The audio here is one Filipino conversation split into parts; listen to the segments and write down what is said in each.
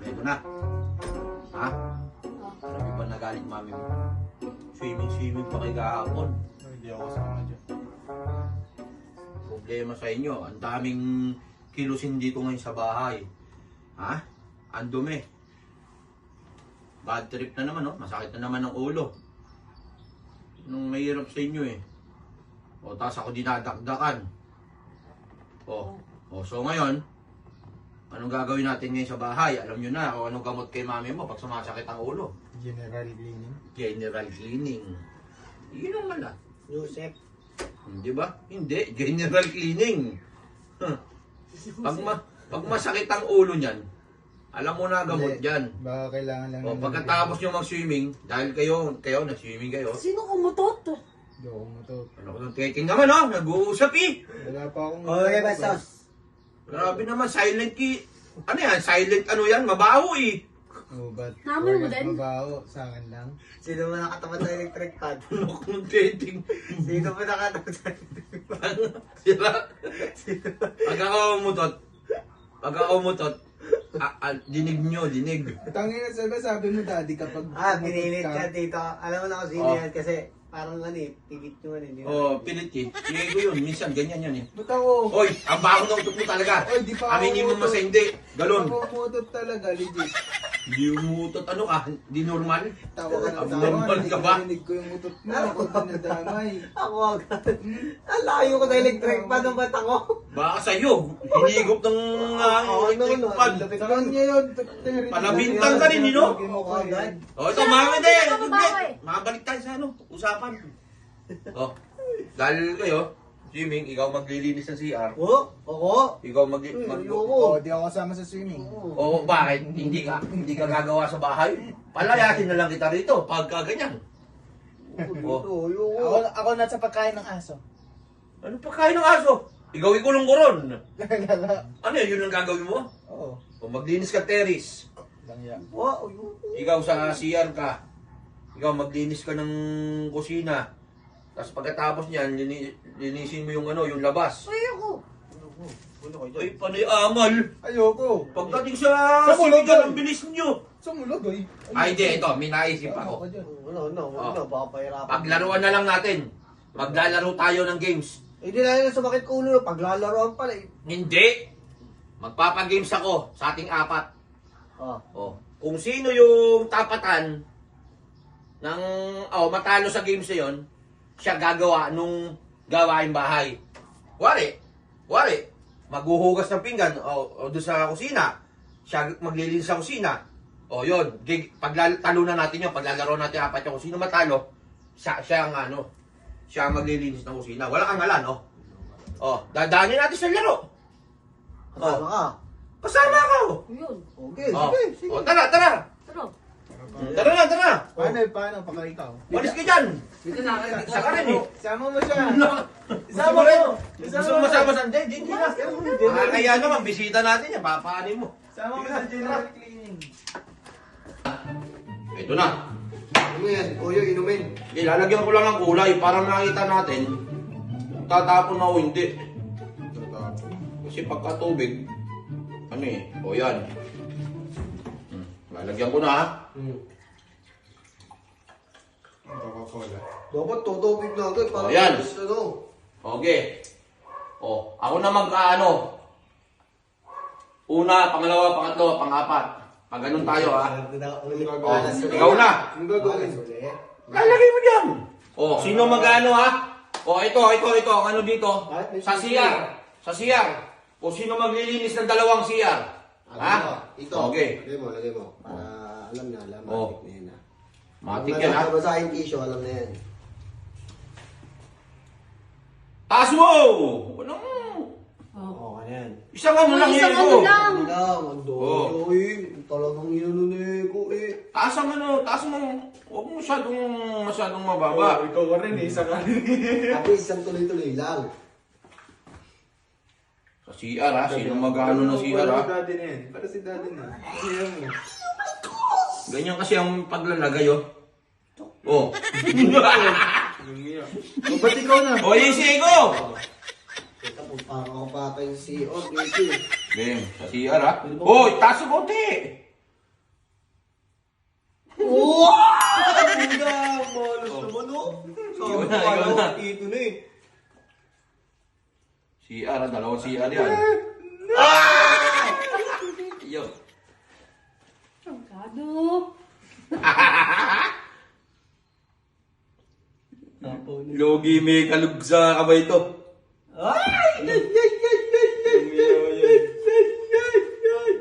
Ito na. Ha? Sabi ba nagalit mami mo? Swimming pa kay kahapon. Hindi ako sama dyan. Problema sa inyo. Ang daming kilusin dito ngayon sa bahay. Ha? Ang dumi. Bad trip na naman, oh. Masakit na naman ang ulo. Nung mahirap sa inyo eh. O, tapos ako dinadakdakan. So ngayon, anong gagawin natin ngayon sa bahay? Alam nyo na kung anong gamot kay mami mo pag sumasakit ang ulo. General cleaning. General cleaning. Yun ang mala. Yusef. Di ba? Hindi. General cleaning. Huh. Pag masakit ang ulo niyan, alam mo na gamot Hindi. dyan. Baka kailangan lang. O, pagkatapos nyo mag-swimming, dahil kayo nag-swimming kayo. Sino kumutot? Hindi ako matot. Ano ko nang taking naman, oh? Nag-uusap eh. Wala pa akong... Okay, bastos. Grabe naman, silent key. Ano yan? Silent ano yan? Mabaho eh. Oh, but Namin mo porket din? mabaho, sa akin lang. Sino mo nakatapat sa electric pad? Ano ko nang taking? Sino mo nakatapat sa electric pad? Sila? Pag ako umutot, dinig nyo, dinig. Tangina sabi mo daddy kapag... Binilit ka dito. Alam mo na kung sino Oh. yan kasi parang ano eh, pilit nyo ano. Hindi mo Oh, pilit eh. Sige ko yun, minsan ganyan yan eh. Ba't ako? Hoy, ang baho ng utot mo talaga. Oy, di pa ako Aminin mo umutot. mas hindi. Galon. Ako umutot talaga, legit. Hindi umutot. Ano ka? Hindi normal. Tawa ka ng tawa. Abnormal Hindi ka ko ba? narinig ko yung utot mo. Ako dinadamay. Ako agad. Ang layo ko sa electric pad ng bata ko. Baka sa'yo. Hinigop ng electric pad. Sa kanya yun. Palabintang ka rin, no? Ako agad. Oh, ito, mga hindi. Hindi ka mabaho eh. Makabalik tayo sa ano, usapan. Oh, dahil kayo, swimming, ikaw maglilinis ng CR. Ako? Ikaw Oo, di ako kasama sa swimming. Oh, bakit? Hindi ka gagawa sa bahay? Palayasin na lang kita rito pagka ganyan. Oh. Ako nasa pagkain ng aso. Ano pa kain ng aso? Ikaw ikulong ko ron. Lala. Ano yun ang gagawin mo? Oo. O maglinis ka terrace. Langya. Ikaw sa CR ka. Ikaw maglinis ka ng kusina. Tapos pagkatapos niyan, linisin mo yung ano, yung labas. Ayoko. Ay, panay amal. Ayoko. Pagdating sa Sa mulod, sinigang, ay. ang bilis nyo. Sumulog ay. Ay, di, ito, may naisip ako. Ano, baka pahirapan. Paglaruan na lang natin. Maglalaro tayo ng games. Hindi na yun sumakit ko ulo, paglalaroan pala eh. Hindi. Magpapagames ako sa ating apat. Oh. Oh. Kung sino yung tapatan ng matalo sa games na yun, siya gagawa nung gawain bahay. Wari, maghuhugas ng pinggan o doon sa kusina. Siya maglilinis sa kusina. O yun, talunan natin yun, paglalaro natin apat yung kusina matalo, siya ang siya ang maglilinis ng kusina. Wala kang ngalan, oh. Oh, dadaanin natin sa laro. Kasama ka. Kasama ako. Yun. Okay, Oh, sige. oh tara. Tara. Tara. Paano? Paka ikaw. Walis ka dyan. Isa ka rin eh. Sama mo siya. Isama mo. Gusto mo masama sa hindi na. Kaya naman, bisita natin yan. Papaanin mo. Sama mo sa general cleaning. Ito na. Ano yan? Kuyo, inumin. Lalagyan ko lang ng kulay para makita natin kung tatapon na o hindi. Kasi pagka tubig, ano eh, o yan. Lalagyan ko na ha. Coca-Cola. Dapat tutubig na agad para Oh, yan. mas ano. Okay. O, ako na una, pangalawa, pangatlo, pangapat. Pag ganun tayo ha. Ikaw na. Ang gagawin. Lalagay mo dyan. O, sino mag-ano ha? O, ito, ang ano dito. Sa CR. O, sino maglilinis ng dalawang CR? Ha? Ito. Okay. Lagay mo. Para alam na. Oh. Matik na yan ha. Matik yan ha. Kung basahin tissue, alam na yan. Taas mo! Anong? Oo, ano yan. Isang ano lang Isang yun. ano lang. Ano lang, ang doyo eh. Talagang inano na ko eh. Taas mo. Huwag mo masyadong mababa. Ikaw ka rin eh. Isa ka rin. At least isang tuloy-tuloy lang. Sa CR ha, sino mag-ano ng CR ha? Para si daddy na yan. Para si daddy na. Kaya mo. Ganyan kasi ang paglalagay oh. Oh. Lumiya. O, ba't ikaw na? O, easy ko! Teka po, parang ako patay si CEO. Dito. Game, sa CR ha. Oh, taas sa konti! Wow! Puga! Malas naman, oh. Sabi Yun ko, na, yun alam na. ko dito na eh. CR ha, dalawang CR yan. Ah! Yo. Trangkado. Logi may kalug sa kamay to. Ay! Ay! Ay! Ay! Ay! Ay! Ay! Ay!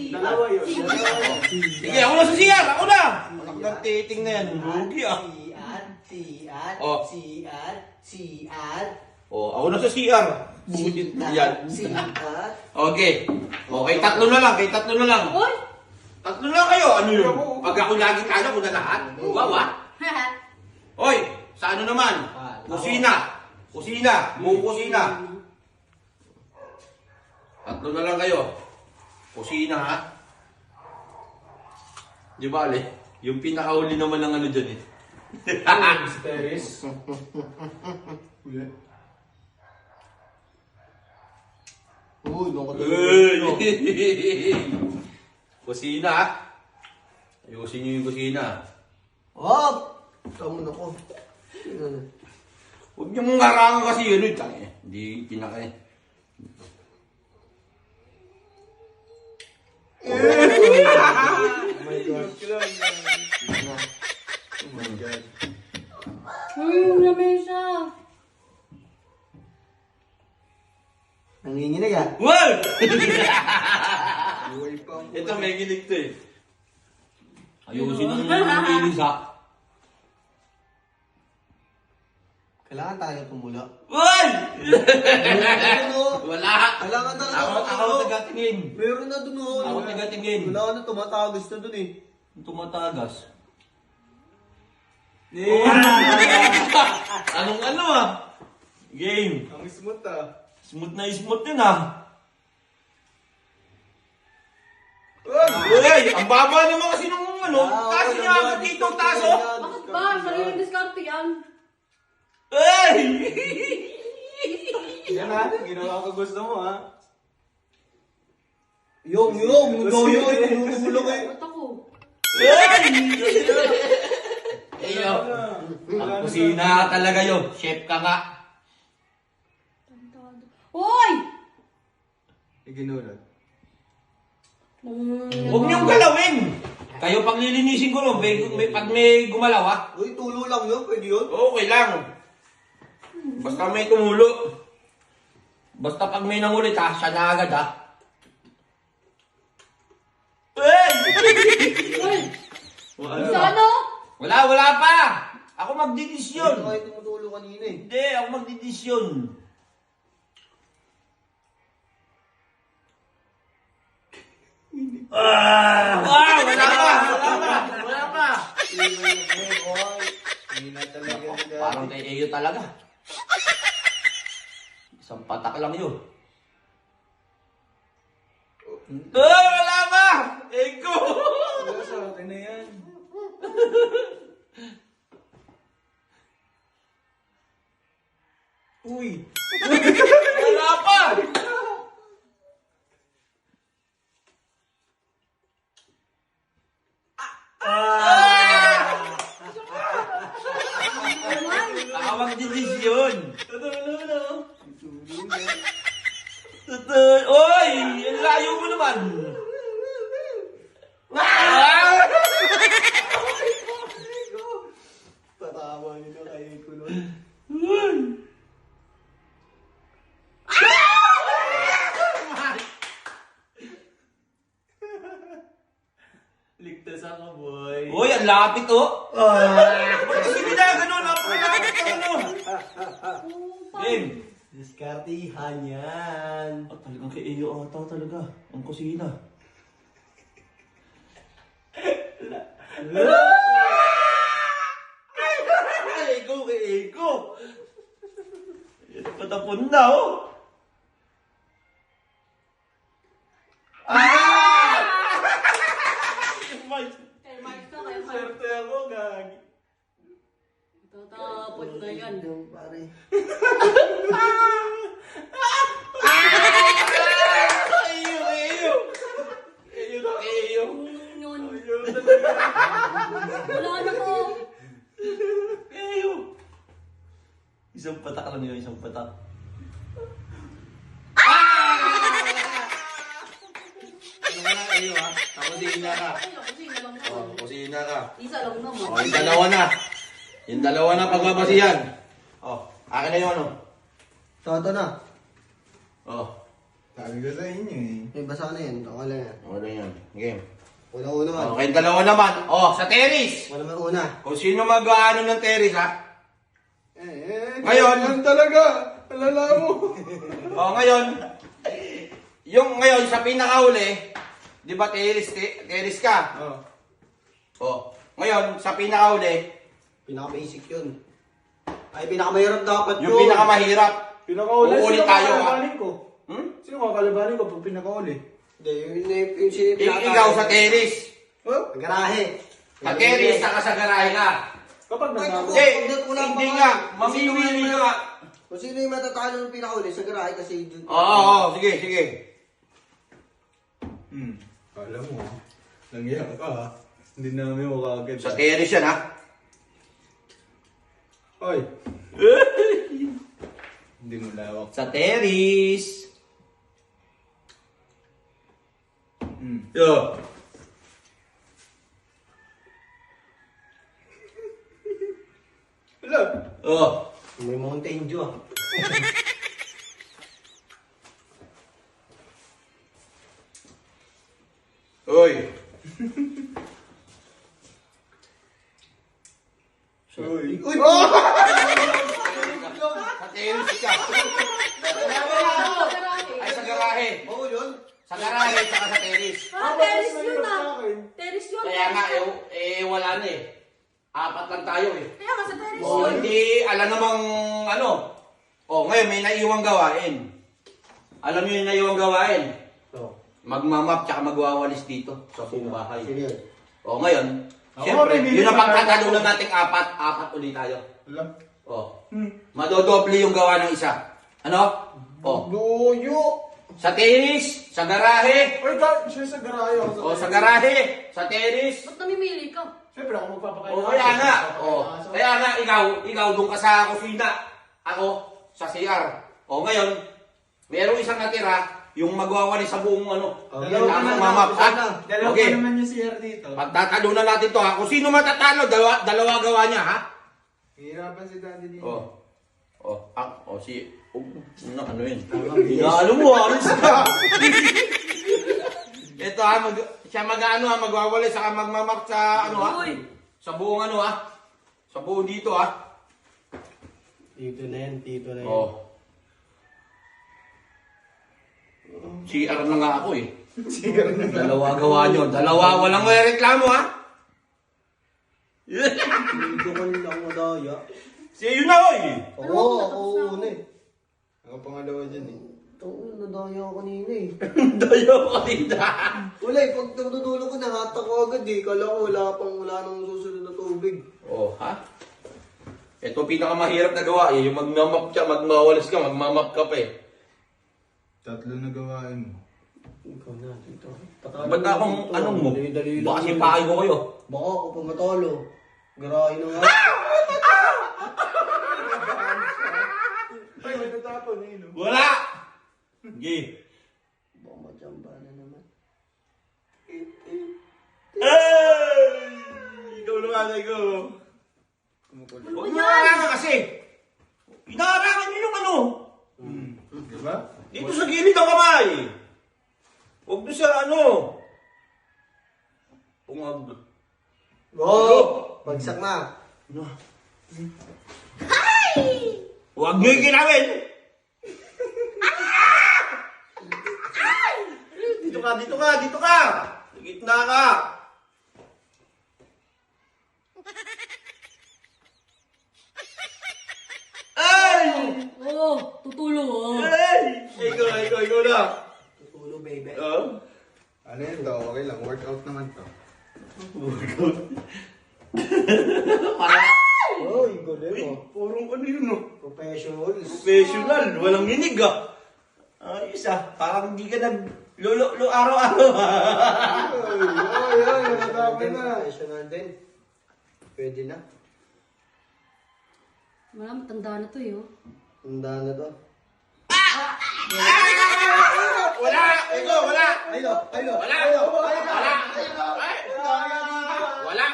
Dalawa yun. Sige, ako na sa CR! Ako na! Anak ng titing na yan. Logi ah. CR, Oh. CR, CR, Oh, ako na sa CR. Bukutin yan. CR. Okay. Okay, tatlo na lang. Kay tatlo na lang. Uy! Tatlo na kayo. Ano yun? Pag ako lagi kaya ko na lahat. Wow ah. Hoy, sa ano naman? Kusina. Kusina. Buong kusina. Tatlo na lang kayo. Kusina ha. Di ba, Ale? Yung pinakahuli naman ng ano dyan eh. Teres. Uli. Uy, nung Kusina ha. Ayusin nyo yung kusina. Hop! Tama na ko. Huwag niyo mong harangan kasi yun. Hindi pinaka eh. Oh my God. Oh my God. Lamesa. Nanginginig ah. Well! Buhay pa ang Ito may gilig to eh. Ayusin ang linis ha. Kailangan tayo tumula. Uy! Ano? Wala! Kailangan na Ako tagatingin. Meron na dun oh. Ako tagatingin. Wala na tumatagas na dun eh. Tumatagas. Anong ano ah? Game. Ang smooth ah. Smooth na smooth yun ah. Uy! Uy! Ang baba naman kasi nung ano. Taas niya ako dito, taas oh. Bakit ba? Sariling diskarte yan. Uy! Yan ha. Ginawa ko gusto mo ha. Yung, mundo yun. Tinutulong eh. Ba't ako? Uy! Ayo. Ang kusina talaga yun. Chef ka nga. Trangkado. Uy! Iginulat. Huwag niyong galawin. Kayo paglilinisin ko no, pag may gumalaw ha. Uy, tulo lang yun. Pwede yun. Okay lang. Basta may tumulo. Basta pag may nangulit ha, siya na agad ha. Hey! Uy! Ano? Sa ano? Wala pa! Ako Hindi magdidisyon. kayo tumutulong kanina eh. Hindi, ako magdidisyon. Wala pa! Hindi na talaga nila. Parang kay Eyo talaga. Isang patak lang yun. Wala pa! Ego! Wala sa akin na yan. Uy! Wala pa! Tawag desisyon. Oy! Ang layo mo naman. Tatawa nila kayo ko nun. Ligtas ako, boy. Uy, ang lapit oh. Ba't kasi ginaganon? Napakalagot ng ano. Game. Diskartihan yan. Oh, talagang kay Eyo ata talaga. Ang kusina. Ego, ego. Patapon na, oh. Kay Mike ka, kay Mike. Swerte ako, gagi. Tatapon na yan. Pare. Eyo, eyo. Eyo na, eyo. Yun. Wala na ko. Eyo. Isang patak lang yun, isang patak. Ano ka na, eyo ha? Ako kusina ka. Ay, kusina lang naman. Oh, kusina ka. Isa lang naman. Oh, yung dalawa na. Yung dalawa na pagbabasihan. Oh, akin na yung ano. Toto na. Oh, Sabi ko sa inyo eh. May basa na yan. Ako lang yan. ano yan? Game. Una-una man. Okay, dalawa naman. Oh, sa terrace. Wala man una. Kung sino mag-ano ng terrace, ha? Ngayon. Ngayon. Yan talaga. Alala mo. Oh, ngayon. Yung ngayon, sa pinakauli, di ba terrace ka? Oh. Oh, ngayon, sa pinakauli, Pinaka-basic yun. Ay, pinakamahirap dapat yun. yung pinakamahirap. Pinakauli. Uulit Sino tayo, kakalabanin ko? Hmm? Sino kakalabanin ko pag pinakauli? Hindi, yung sinipinaka. Ikaw sa terrace. Oh? Garahe. Sa terrace, saka sa garahe ka. Kapag nanalo. Hindi, hindi nga. Mamimili nga. Kung sino yung matatalo ng pinakauli sa garahe kasi dun. Oo, sige, sige. Alam mo, nangyayang ka ha. Hindi namin makakagad. Sa terrace yan, ha? Oy. Hindi mo lawak. Sa terrace. Hmm. Yo. Wala. Oh. May Mountain Dew ah. Oy. Uy. Uy! Sa terrace ka. Ay, sa garahe. Oo yun. Sa garahe, saka sa terrace. Ah, terrace yun ah. Terrace yun. Kaya nga, wala na eh. Apat lang tayo eh. Kaya nga sa terrace O, yun. hindi, alam namang ano. O, ngayon may naiwang gawain. Alam niyo yung naiwang gawain? So, Magmamap tsaka magwawalis dito sa buong bahay. sino yun? O, ngayon, Ako, siyempre, may yun ang bibig pagkatalunan pa- nating apat. Apat ulit tayo. Wala. O, madodoble yung gawa ng isa. Ano? O, Duyo! sa terrace, sa garahe, Oy, siya sa garahe ako. o sa garahe, sa terrace. Ba't namimili ka? Siyempre ako magpapakain. O, kaya nga. O, kaya nga, ikaw doon ka sa kusina. Ako, sa CR. O, ngayon, merong isang natira, yung magwawali sa buong ano. Okay. Tamang mamap, ha? Dalawa Okay. pa naman yung CR dito. Pagtatalunan natin to, ha? Kung sino matatalo, dalawa gawa niya, ha? Hihirapan si Daddy dito. Si... ano yun? Hinalo mo, alis ka! Ito, ha? Siya mag-ano, ha? Magwawali, saka magmamap sa ano, ha? Uy. Sa buong ano, ha? Sa buong dito, ha? Tito na yan, tito na yan. Oh. CR na nga ako eh. CR na. Dalawa gawa nyo. Dalawa, walang may reklamo ha. Tito ko nila ako madaya. Yun na oy. Oo, ako una eh. Ako pangalawa dyan eh. Ito, nadaya ako kanina eh. Dayo ko tinda. Wala eh, pag tutulog ko, nangata ko agad eh. Kala ko wala nang susunod na tubig. Oh, ha? Ito pinakamahirap na gawa eh. Yung magmamap ka, magmawalis ka, magmamap ka pa eh. Tatlo na gawain mo. Ikaw na, tito. Ba't na akong anong mo? Dali-dali lang Baka yun. sipahin ko kayo. Baka ako pumatalo. Garahe na nga. Ay, may tatapon eh. No? Wala! Sige. Baka majamba na naman. Ay! Ikaw naman, ikaw. Huwag niyo harangan kasi. Inaharangan niyo yung ano. Diba? Dito sa gilid ang kamay. Huwag doon sa ano. Pungag. Oo! Bagsak na. Huwag niyo yung ginawin. Dito ka, dito ka, dito ka. Sa gitna ka. tutulo, oh. Ay! Ikaw na. Tutulo, baby. Oh? Ano yun to? Okay lang. Workout naman to. Oy, galing oh. Purong ano yun, no? Professional. Professional. Walang ninig, ah. Ayos, ah. Parang hindi ka nag-lulo araw-araw, ah. Ay, natapin na. Professional din. Pwede na. Wala, matanda na to, eh, oh. Tanda na to. Wala! Ikaw, wala! Aylo! Wala! Wala! Ay! Wala!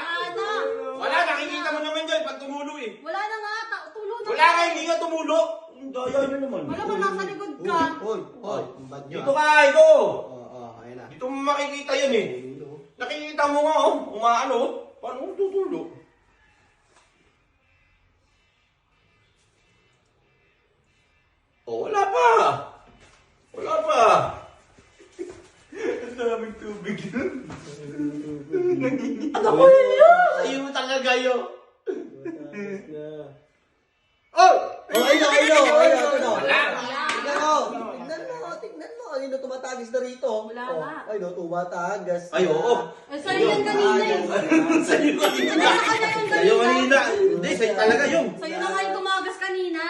Wala! Nakikita mo naman dyan pag tumulo, eh. Wala na nga, tulo na. Wala ka, hindi ka tumulo. Ang daya nyo naman. Wala mo nasa likod ka. Hoy! Ang bad nyo Dito ka, ito. ayun na. Dito mo makikita yan, eh. Nakikita mo nga, oh. Umaano, oh. Paano mo tutulo? Oh, wala pa. Wala pa. Ang daming tubig yun. Ano ko yun? Ayun talaga yun. Oh! Aylo! Wala. Tingnan mo. Ayun, tumatagis na rito. Wala Oh, nga. ayun, tumatagas. Ay, oo. Eh, sa'yo yan kanina, eh. Sa'yo kanina. Wala ka na yung Sa'yo kanina. kanina. Hindi, sa'yo talaga yun. Sa'yo na nga yung tumagas kanina.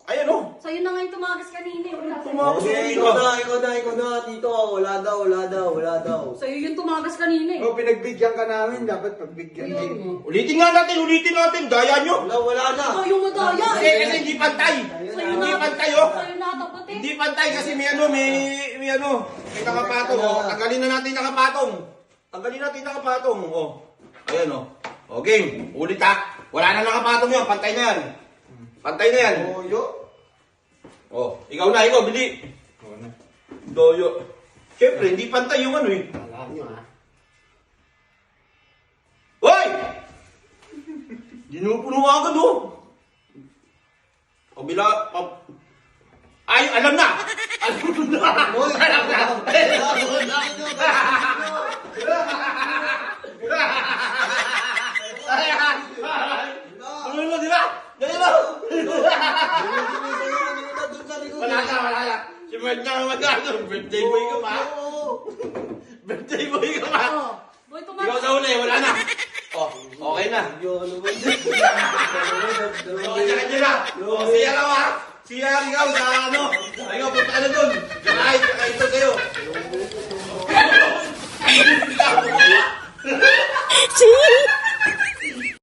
Ayan, oh. Sa'yo na nga yung tumagas kanina, eh. Wala sa'yo. Tumagas. Okay, ikaw na. Dito, wala daw. Sa'yo yung tumagas kanina, eh. Oh, pinagbigyan ka namin. Dapat pagbigyan Ayun, din. oh. Ulitin natin. Daya nyo. Wala na. Ikaw yung madaya, Kasi, eh. kasi hindi pantay. Sa'yo Hindi na. pantay, oh. Sa'yo na tapat, eh. Hindi pantay kasi may nakapatong, oh. Tanggalin na natin nakapatong, oh. Ayan, oh. O, game. Ulit, ha. Wala na nakapatong yan. Pantay na yan. Toyo. Oh, ikaw, bili. Oo na. Doyo. Siyempre, hindi pantay yung ano, eh. Alam nyo ha. Hoy! Ginupuno agad, oh. Ay, alam na! Hoy! Ano mo, di ba? Wala ka. Si Mert na magkano. Birthday boy ka pa. Birthday boy ka pa. Oh. Boy, Ikaw tumagas. sa uli, wala na. Oh, okay na. Kanya na. Oh, siya ka ba? Siya ikaw sa ano. Ikaw, punta ka na dun. Kahit ito sa'yo. See?